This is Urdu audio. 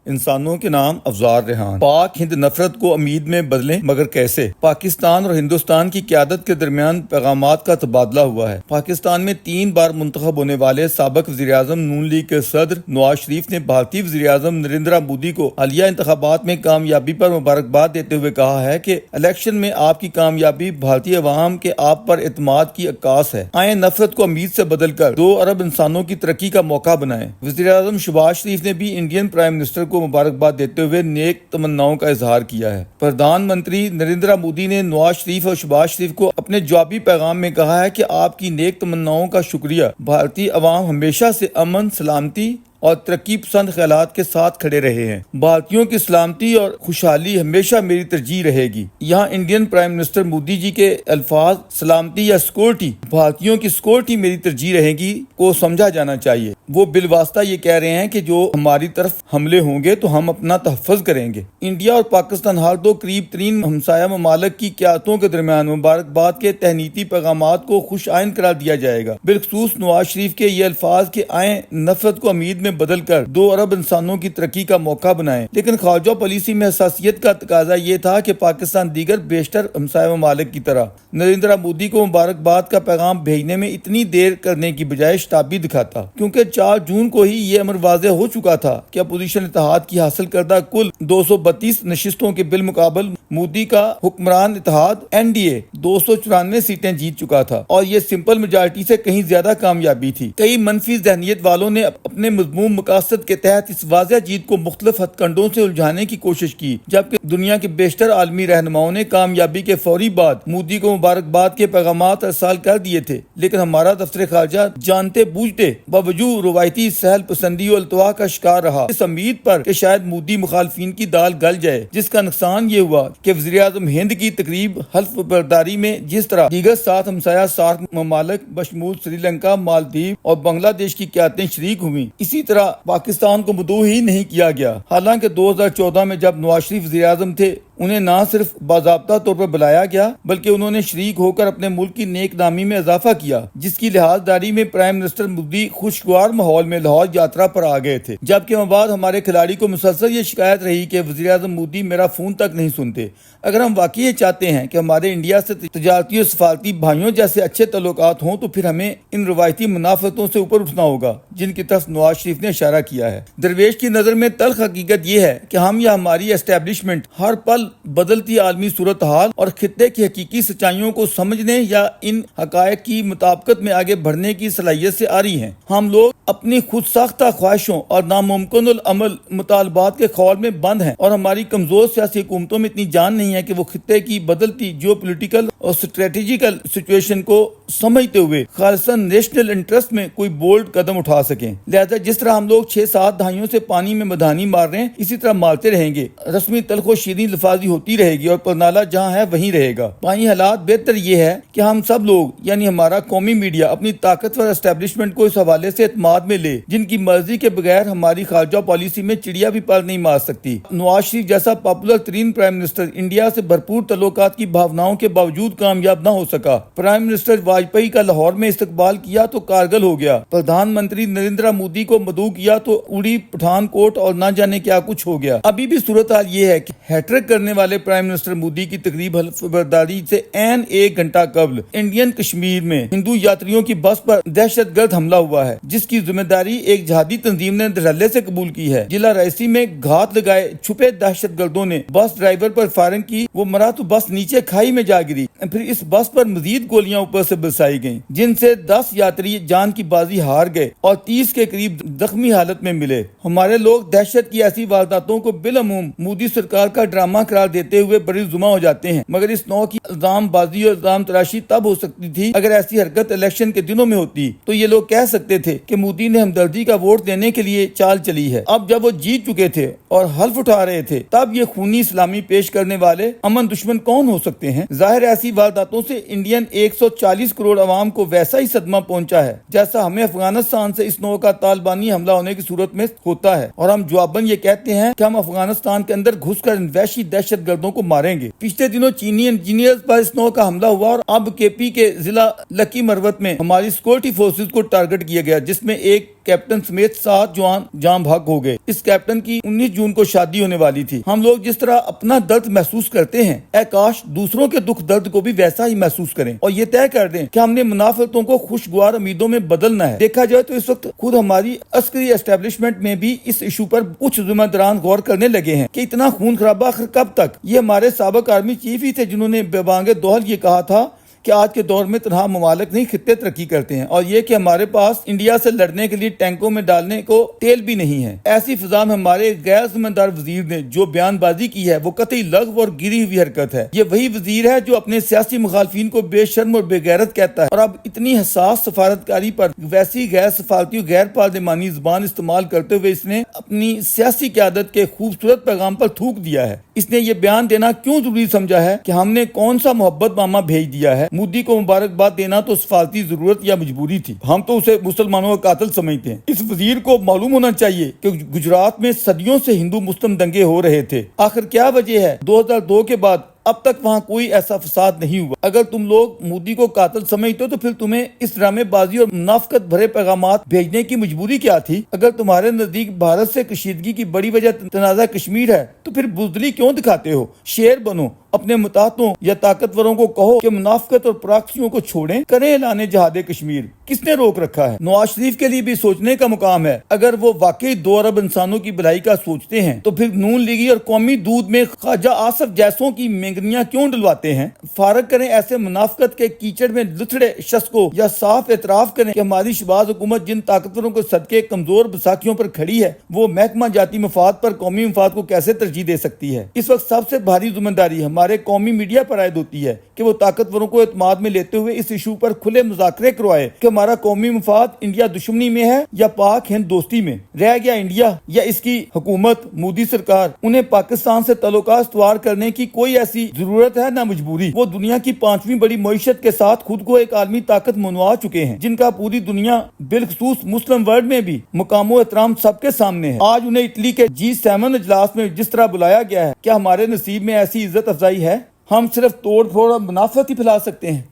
انسانوں کے نام افزار ریحان۔ پاک ہند نفرت کو امید میں بدلیں مگر کیسے؟ پاکستان اور ہندوستان کی قیادت کے درمیان پیغامات کا تبادلہ ہوا ہے۔ پاکستان میں 3 بار منتخب ہونے والے سابق وزیر اعظم نون لیگ کے صدر نواز شریف نے بھارتی وزیر اعظم نریندر مودی کو حالیہ انتخابات میں کامیابی پر مبارکباد دیتے ہوئے کہا ہے کہ الیکشن میں آپ کی کامیابی بھارتی عوام کے آپ پر اعتماد کی عکاس ہے۔ آئیں نفرت کو امید سے بدل کر 2 ارب انسانوں کی ترقی کا موقع بنائیں۔ وزیر اعظم شہباز شریف نے بھی انڈین پرائم منسٹر کو مبارکباد دیتے ہوئے نیک تمناؤں کا اظہار کیا ہے۔ پردھان منتری نریندر مودی نے نواز شریف اور شہباز شریف کو اپنے جوابی پیغام میں کہا ہے کہ آپ کی نیک تمناؤں کا شکریہ۔ بھارتی عوام ہمیشہ سے امن، سلامتی اور ترقی پسند خیالات کے ساتھ کھڑے رہے ہیں۔ بھارتیوں کی سلامتی اور خوشحالی ہمیشہ میری ترجیح رہے گی۔ یہاں انڈین پرائم منسٹر مودی جی کے الفاظ سلامتی یا سیکورٹی، بھارتیوں کی سیکورٹی میری ترجیح رہے گی کو سمجھا جانا چاہیے۔ وہ بالواسطہ یہ کہہ رہے ہیں کہ جو ہماری طرف حملے ہوں گے تو ہم اپنا تحفظ کریں گے۔ انڈیا اور پاکستان ہر 2 قریب ترین ہمسایہ ممالک کی قیادتوں کے درمیان مبارکباد کے تہنیتی پیغامات کو خوش آئند قرار دیا جائے گا۔ بالخصوص نواز شریف کے یہ الفاظ کہ آئیں نفرت کو امید میں بدل کر 2 ارب انسانوں کی ترقی کا موقع بنائیں۔ لیکن خارجہ پالیسی میں حساسیت کا تقاضا یہ تھا کہ پاکستان دیگر بیشتر ہمسایہ ممالک کی طرح نریندر مودی کو مبارکباد کا پیغام بھیجنے میں اتنی دیر کرنے کی بجائے شتابی دکھاتا، کیونکہ 4 جون کو ہی یہ امر واضح ہو چکا تھا کہ اپوزیشن اتحاد کی حاصل کردہ کل 232 نشستوں کے بالمقابل مودی کا حکمران اتحاد NDA 294 سیٹیں جیت چکا تھا، اور یہ سمپل میجارٹی سے کہیں زیادہ کامیابی تھی۔ کئی منفی ذہنیت والوں نے اپنے مضمون مقاصد کے تحت اس واضح جیت کو مختلف ہتھ کنڈوں سے الجھانے کی کوشش کی، جبکہ دنیا کے بیشتر عالمی رہنماؤں نے کامیابی کے فوری بعد مودی کو مبارکباد کے پیغامات ارسال کر دیے تھے۔ لیکن ہمارا دفتر خارجہ جانتے بوجھتے باوجود روایتی سہل پسندی اور التوا کا شکار رہا، اس امید پر کہ شاید مودی مخالفین کی دال گل جائے، جس کا نقصان یہ ہوا کہ وزیر اعظم ہند کی تقریب حلف برداری میں جس طرح دیگر 7 ہمسایہ سارک ممالک بشمول سری لنکا، مالدیو اور بنگلہ دیش کی قیادتیں شریک ہوئیں، اسی طرح پاکستان کو مدعو ہی نہیں کیا گیا۔ حالانکہ 2014 میں جب نواز شریف وزیر اعظم تھے، انہیں نہ صرف باضابطہ طور پر بلایا گیا بلکہ انہوں نے شریک ہو کر اپنے ملک کی نیک نامی میں اضافہ کیا، جس کی لحاظ داری میں پرائم منسٹر مودی خوشگوار ماحول میں لاہور یاترا پر آ گئے تھے، جبکہ مبعد ہمارے کھلاڑی کو مسلسل یہ شکایت رہی کہ وزیر اعظم مودی میرا فون تک نہیں سنتے۔ اگر ہم واقعی یہ چاہتے ہیں کہ ہمارے انڈیا سے تجارتی اور سفارتی بھائیوں جیسے اچھے تعلقات ہوں تو پھر ہمیں ان روایتی منافعتوں سے اوپر اٹھنا ہوگا جن کی طرف نواز شریف نے اشارہ کیا ہے۔ درویش کی نظر میں تلخ حقیقت یہ ہے کہ ہم یا ہماری اسٹیبلشمنٹ ہر پل بدلتی عالمی صورتحال اور خطے کی حقیقی سچائیوں کو سمجھنے یا ان حقائق کی مطابقت میں آگے بڑھنے کی صلاحیت سے آری ہیں۔ ہم لوگ اپنی خود ساختہ خواہشوں اور ناممکن العمل مطالبات کے خول میں بند ہیں، اور ہماری کمزور سیاسی حکومتوں میں اتنی جان نہیں ہے کہ وہ خطے کی بدلتی جیو پولیٹیکل اور اسٹریٹجیکل سچویشن کو سمجھتے ہوئے خالصاً نیشنل انٹرسٹ میں کوئی بولڈ قدم اٹھا سکیں۔ لہذا جس طرح ہم لوگ 6-7 دہائیوں سے پانی میں مدھانی مار رہے ہیں، اسی طرح مارتے رہیں گے۔ رسمی تلخ و شیریں لفاظی ہوتی رہے گی اور پرنالہ جہاں ہے وہیں رہے گا۔ بائیں حالات بہتر یہ ہے کہ ہم سب لوگ یعنی ہمارا قومی میڈیا اپنی طاقتور اسٹیبلشمنٹ کو اس حوالے سے اعتماد میں لے جن کی مرضی کے بغیر ہماری خارجہ پالیسی میں چڑیا بھی پر نہیں مار سکتی۔ نواز شریف جیسا پاپولر ترین پرائم منسٹر انڈیا سے بھرپور تعلقات کی بھاوناؤں کے باوجود کامیاب نہ ہو سکا۔ پرائم منسٹر واجپئی کا لاہور میں استقبال کیا تو کارگل ہو گیا، پردھان منتری نریندر مودی کو مدعو کیا تو اڑی پٹھان کوٹ اور نہ جانے کیا کچھ ہو گیا۔ ابھی بھی صورتحال یہ ہے کہ ہیٹرک کرنے والے پرائم منسٹر مودی کی تقریب حلف برداری سے عین 1 گھنٹہ قبل انڈین کشمیر میں ہندو یاتریوں کی بس پر دہشت گرد حملہ ہوا ہے، جس کی ذمہ داری ایک جہادی تنظیم نے دھڑلے سے قبول کی ہے۔ ضلع رائسی میں گھات لگائے چھپے دہشت گردوں نے بس ڈرائیور پر فائرنگ کی، وہ مرا تو بس نیچے کھائی میں جا گری، پھر اس بس پر مزید گولیاں اوپر سے برسائی گئیں جن سے 10 یاتری جان کی بازی ہار گئے اور 30 کے قریب زخمی حالت میں ملے۔ ہمارے لوگ دہشت کی ایسی وارداتوں کو بالعموم مودی سرکار کا ڈرامہ قرار دیتے ہوئے بڑی زمہ ہو جاتے ہیں، مگر اس نوع کی الزام بازی اور الزام تراشی تب ہو سکتی تھی اگر ایسی حرکت الیکشن کے دنوں میں ہوتی تو یہ لوگ کہہ سکتے تھے کہ مودی نے ہمدردی کا ووٹ دینے کے لیے چال چلی ہے۔ اب جب وہ جیت چکے تھے اور حلف اٹھا رہے تھے تب یہ خونی اسلامی پیش کرنے والے امن دشمن کون ہو سکتے ہیں؟ ظاہر ایسی ایسی وارداتوں سے انڈین 140 کروڑ عوام کو ویسا ہی صدمہ پہنچا ہے جیسا ہمیں افغانستان سے اس نوع کا طالبانی حملہ ہونے کی صورت میں ہوتا ہے، اور ہم جواباً یہ کہتے ہیں کہ ہم افغانستان کے اندر گھس کر ان وحشی دہشت گردوں کو ماریں گے۔ پچھلے دنوں چینی انجینئرز پر اس نوع کا حملہ ہوا اور اب کے پی کے ضلع لکی مروت میں ہماری سیکورٹی فورسز کو ٹارگٹ کیا گیا، جس میں ایک کیپٹن سمیت 7 جوان جان بحق ہو گئے۔ اس کیپٹن کی 19 جون کو شادی ہونے والی تھی۔ ہم لوگ جس طرح اپنا درد محسوس کرتے ہیں، اے کاش دوسروں کے دکھ درد کو بھی ویسا ہی محسوس کریں اور یہ طے کر دیں کہ ہم نے منافعتوں کو خوشگوار امیدوں میں بدلنا ہے۔ دیکھا جائے تو اس وقت خود ہماری عسکری اسٹیبلشمنٹ میں بھی اس ایشو پر کچھ ذمہ داران غور کرنے لگے ہیں کہ اتنا خون خرابہ آخر کب تک۔ یہ ہمارے سابق آرمی چیف ہی تھے جنہوں نے بے بانگ دوہل یہ کہا تھا کہ آج کے دور میں تنہا ممالک نہیں خطے ترقی کرتے ہیں، اور یہ کہ ہمارے پاس انڈیا سے لڑنے کے لیے ٹینکوں میں ڈالنے کو تیل بھی نہیں ہے۔ ایسی فضا میں ہمارے غیر ذمہ دار وزیر نے جو بیان بازی کی ہے وہ قطعی لغو اور گری ہوئی حرکت ہے۔ یہ وہی وزیر ہے جو اپنے سیاسی مخالفین کو بے شرم اور بے غیرت کہتا ہے، اور اب اتنی حساس سفارتکاری پر ویسی غیر سفارتی اور غیر پارلیمانی زبان استعمال کرتے ہوئے اس نے اپنی سیاسی قیادت کے خوبصورت پیغام پر تھوک دیا ہے۔ اس نے یہ بیان دینا کیوں ضروری سمجھا ہے کہ ہم نے کون سا محبت نامہ بھیج دیا ہے؟ مودی کو مبارکباد دینا تو سفارتی ضرورت یا مجبوری تھی؟ ہم تو اسے مسلمانوں کا قاتل سمجھتے ہیں۔ اس وزیر کو معلوم ہونا چاہیے کہ گجرات میں صدیوں سے ہندو مسلم دنگے ہو رہے تھے، آخر کیا وجہ ہے 2002 کے بعد اب تک وہاں کوئی ایسا فساد نہیں ہوا؟ اگر تم لوگ مودی کو قاتل سمجھتے ہو تو پھر تمہیں اس ڈرامے بازی اور منافقت بھرے پیغامات بھیجنے کی مجبوری کیا تھی؟ اگر تمہارے نزدیک بھارت سے کشیدگی کی بڑی وجہ تنازع کشمیر ہے تو پھر بزدلی کیوں دکھاتے ہو؟ شیر بنو، اپنے متحدوں یا طاقتوروں کو کہو کہ منافقت اور پراکسیوں کو چھوڑیں، کریں اعلان جہاد کشمیر۔ کس نے روک رکھا ہے؟ نواز شریف کے لیے بھی سوچنے کا مقام ہے۔ اگر وہ واقعی 2 ارب انسانوں کی بھلائی کا سوچتے ہیں تو پھر نون لیگی اور قومی دودھ میں خواجہ آصف جیسوں کی مینگنیاں کیوں ڈلواتے ہیں؟ فارغ کریں ایسے منافقت کے کیچڑ میں لتھڑے شخص کو، یا صاف اعتراف کریں کہ ہماری شہباز حکومت جن طاقتوروں کو صدقے کمزور بساکھیوں پر کھڑی ہے وہ محکمہ جاتی مفاد پر قومی مفاد کو کیسے ترجیح دے سکتی ہے؟ اس وقت سب سے بھاری ذمہ داری ہمارے قومی میڈیا پر عائد ہوتی ہے کہ وہ طاقتوروں کو اعتماد میں لیتے ہوئے اس ایشو پر کھلے مذاکرے کروائے کہ ہمارا قومی مفاد انڈیا دشمنی میں ہے یا پاک ہند دوستی میں۔ رہ گیا انڈیا یا اس کی حکومت، مودی سرکار، انہیں پاکستان سے تعلقات استوار کرنے کی کوئی ایسی ضرورت ہے نہ مجبوری۔ وہ دنیا کی 5ویں بڑی معیشت کے ساتھ خود کو ایک عالمی طاقت منوا چکے ہیں جن کا پوری دنیا بالخصوص مسلم ورلڈ میں بھی مقام و احترام سب کے سامنے ہے۔ آج انہیں اٹلی کے G7 اجلاس میں جس طرح بلایا گیا ہے، کیا ہمارے نصیب میں ایسی عزت افزائی ہے؟ ہم صرف توڑ پھوڑ اور منافقت ہی پھیلا سکتے ہیں۔